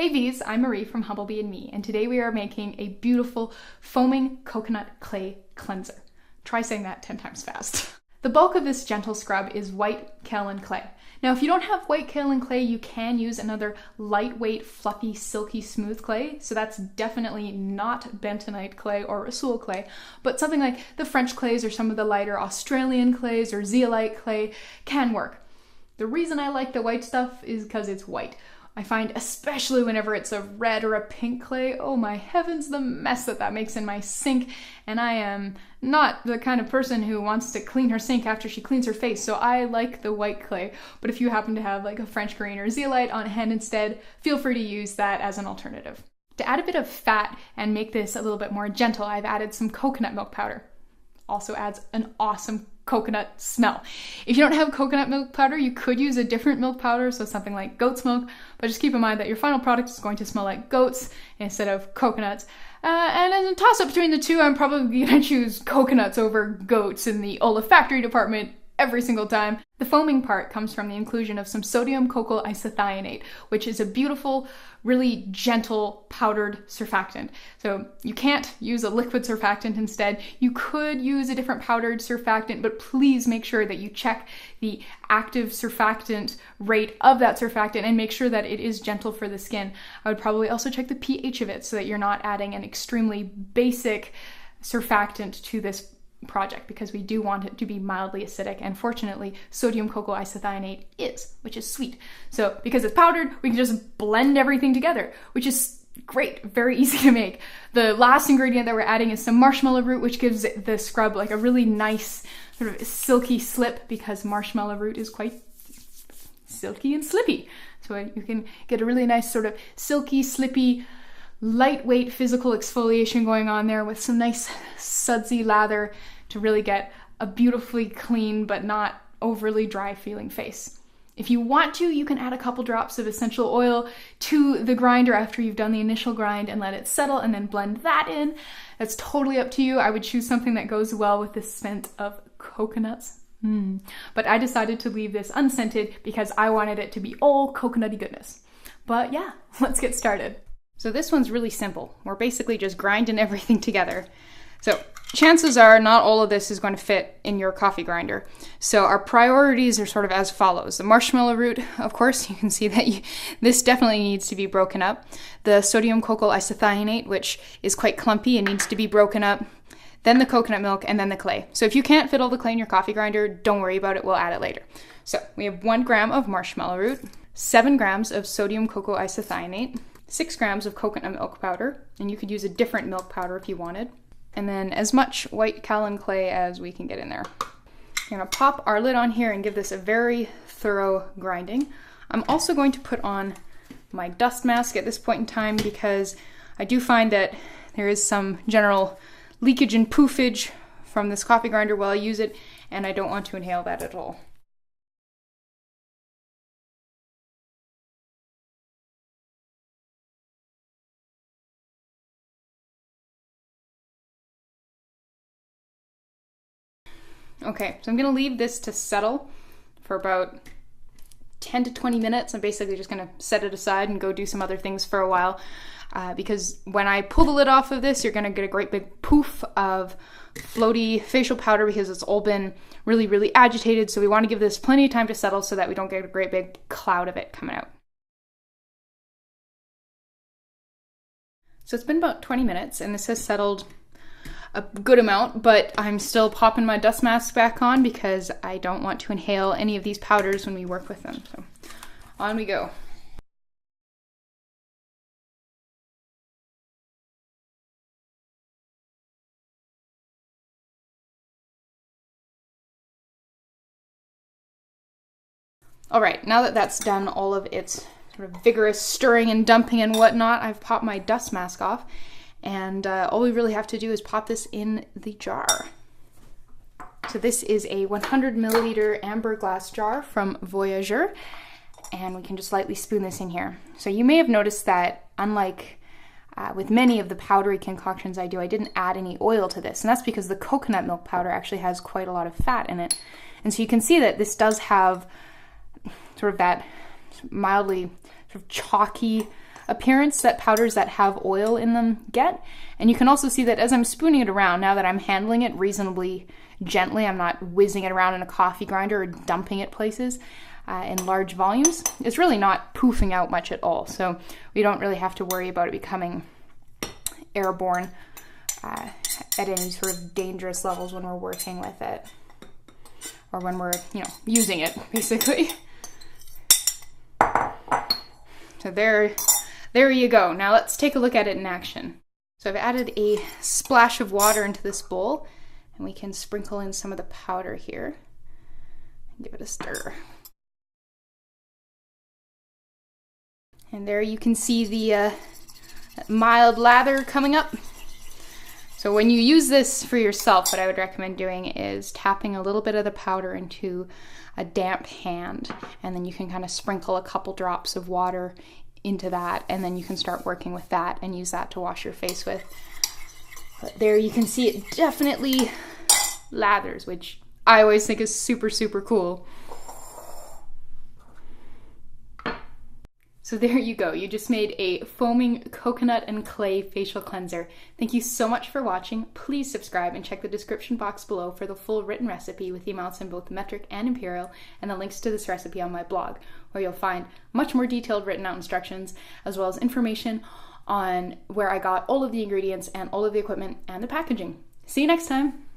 Hey V's, I'm Marie from Humblebee and Me, and today we are making a beautiful foaming coconut clay cleanser. Try saying that 10 times fast. The bulk of this gentle scrub is white kaolin clay. Now, if you don't have white kaolin clay, you can use another lightweight, fluffy, silky, smooth clay. So that's definitely not bentonite clay or Rasool clay, but something like the French clays or some of the lighter Australian clays or zeolite clay can work. The reason I like the white stuff is because it's white. I find especially whenever it's a red or a pink clay, oh my heavens, the mess that makes in my sink. And I am not the kind of person who wants to clean her sink after she cleans her face, so I like the white clay. But if you happen to have like a French green or zeolite on hand instead, feel free to use that as an alternative. To add a bit of fat and make this a little bit more gentle, I've added some coconut milk powder. Also adds an awesome coconut smell. If you don't have coconut milk powder, you could use a different milk powder, so something like goat's milk, but just keep in mind that your final product is going to smell like goats instead of coconuts. And as a toss-up between the two, I'm probably going to choose coconuts over goats in the olfactory department every single time. The foaming part comes from the inclusion of some sodium Cocoyl isethionate, which is a beautiful, really gentle powdered surfactant. So you can't use a liquid surfactant instead. You could use a different powdered surfactant, but please make sure that you check the active surfactant rate of that surfactant and make sure that it is gentle for the skin. I would probably also check the pH of it so that you're not adding an extremely basic surfactant to this project, because we do want it to be mildly acidic, and fortunately sodium Cocoyl isethionate is, which is sweet. So because it's powdered, we can just blend everything together, which is great, very easy to make. The last ingredient that we're adding is some marshmallow root, which gives the scrub like a really nice sort of silky slip, because marshmallow root is quite silky and slippy. So you can get a really nice sort of silky, slippy, lightweight physical exfoliation going on there with some nice sudsy lather to really get a beautifully clean but not overly dry feeling face. If you want to, you can add a couple drops of essential oil to the grinder after you've done the initial grind and let it settle and then blend that in. That's totally up to you. I would choose something that goes well with the scent of coconuts. But I decided to leave this unscented because I wanted it to be all coconutty goodness. But yeah, let's get started. So this one's really simple. We're basically just grinding everything together. So chances are not all of this is going to fit in your coffee grinder. So our priorities are sort of as follows. The marshmallow root, of course, you can see that this definitely needs to be broken up. The sodium Cocoyl isethionate, which is quite clumpy and needs to be broken up. Then the coconut milk, and then the clay. So if you can't fit all the clay in your coffee grinder, don't worry about it, we'll add it later. So we have 1 gram of marshmallow root, 7 grams of sodium Cocoyl isethionate, 6 grams of coconut milk powder, and you could use a different milk powder if you wanted, and then as much white kaolin clay as we can get in there. I'm gonna pop our lid on here and give this a very thorough grinding. I'm also going to put on my dust mask at this point in time because I do find that there is some general leakage and poofage from this coffee grinder while I use it, and I don't want to inhale that at all. Okay, so I'm gonna leave this to settle for about 10 to 20 minutes. I'm basically just gonna set it aside and go do some other things for a while, because when I pull the lid off of this, you're gonna get a great big poof of floaty facial powder because it's all been really, really agitated. So we wanna give this plenty of time to settle so that we don't get a great big cloud of it coming out. So it's been about 20 minutes and this has settled a good amount, but I'm still popping my dust mask back on because I don't want to inhale any of these powders when we work with them. So on we go. All right, now that that's done all of its sort of vigorous stirring and dumping and whatnot, I've popped my dust mask off. And all we really have to do is pop this in the jar. So this is a 100 milliliter amber glass jar from Voyageur, and we can just lightly spoon this in here. So you may have noticed that unlike with many of the powdery concoctions I do, I didn't add any oil to this, and that's because the coconut milk powder actually has quite a lot of fat in it. And so you can see that this does have sort of that mildly sort of chalky appearance that powders that have oil in them get. And you can also see that as I'm spooning it around, now that I'm handling it reasonably gently, I'm not whizzing it around in a coffee grinder or dumping it places in large volumes, it's really not poofing out much at all. So we don't really have to worry about it becoming airborne at any sort of dangerous levels when we're working with it, or when we're, using it, basically. So there you go. Now let's take a look at it in action. So I've added a splash of water into this bowl, and we can sprinkle in some of the powder here and give it a stir. And there you can see the mild lather coming up. So when you use this for yourself, what I would recommend doing is tapping a little bit of the powder into a damp hand, and then you can kind of sprinkle a couple drops of water into that, and then you can start working with that and use that to wash your face with. But there you can see it definitely lathers, which I always think is super, super cool. So there you go. You just made a foaming coconut and clay facial cleanser. Thank you so much for watching. Please subscribe and check the description box below for the full written recipe with the amounts in both metric and imperial, and the links to this recipe on my blog, where you'll find much more detailed written out instructions, as well as information on where I got all of the ingredients and all of the equipment and the packaging. See you next time.